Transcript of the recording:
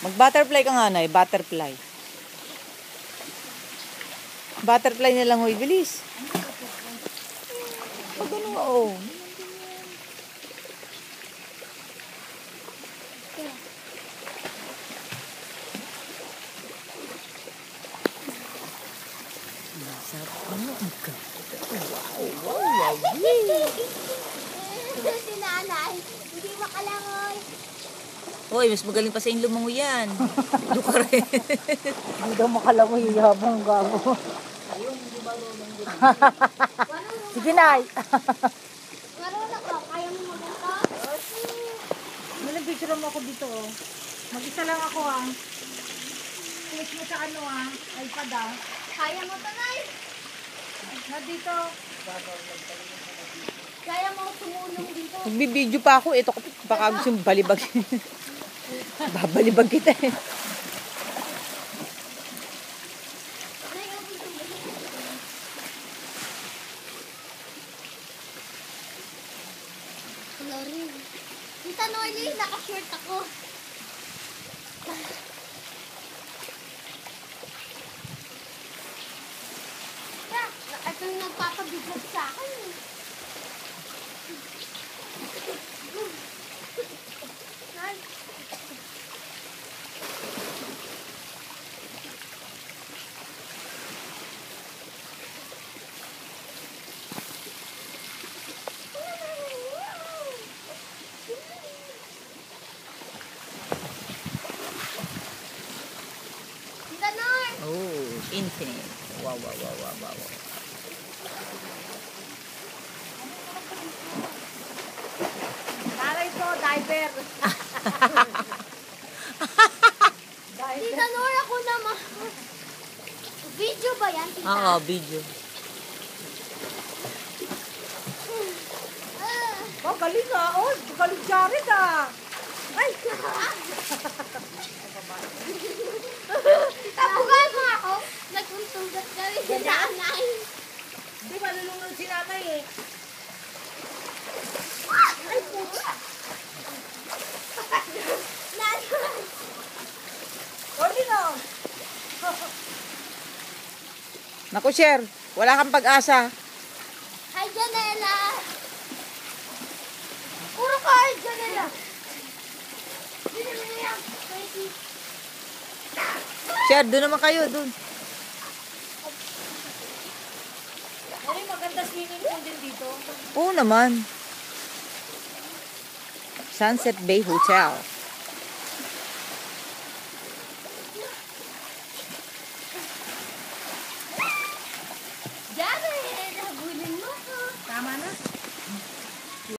Mag-butterfly ka nga, Nay. Butterfly. Butterfly na lang, hoy. Bilis. Pag ano, oo. Ano ang ganda? Wow. Si nanay, hindi makalangoy. Hoy, mas magaling pa sa yung lumango yan. Luka rin. Hindi daw makalangoy, yabang gago. Sige, Nay. Marunong ka, kaya mo maganda? Malang picture mo ako dito, oh. Mag-isa lang ako, ah. Click mo sa ano, ah. iPad, ah. Kaya mo to, Nay? Na dito. Kaya mo tumulong dito? Magbibideo pa ako. Ito, baka gusto mong balibag. Babalibag kita eh. Nay, ako tumulong. Wala rin. Tita Norly, naka-short ako. Ito yung nagpapabiglas sa akin. Nay. Tita Nor! Oh, infinite. Wow. Taray ko, diaper. Tita Nor, ako naman. Video ba yan, tita? Oo, video. Oh, galing, ah. Oh, galing Jared, ah. Ay! Tapugan mo ako. Nagpuntugat kami sa nanay. Hindi, malulunod si nanay, eh. Ay, puta. Nanay. Orly, no? Naku, Sher. Wala kang pag-asa. Hi, Janela. Puro ka, hi, Janela. Sher, doon naman kayo. Doon. Ay, maganda swimming pool din dito. Oo naman. Sunset Bay Hotel. Jared, habulin mo ko. Tama na.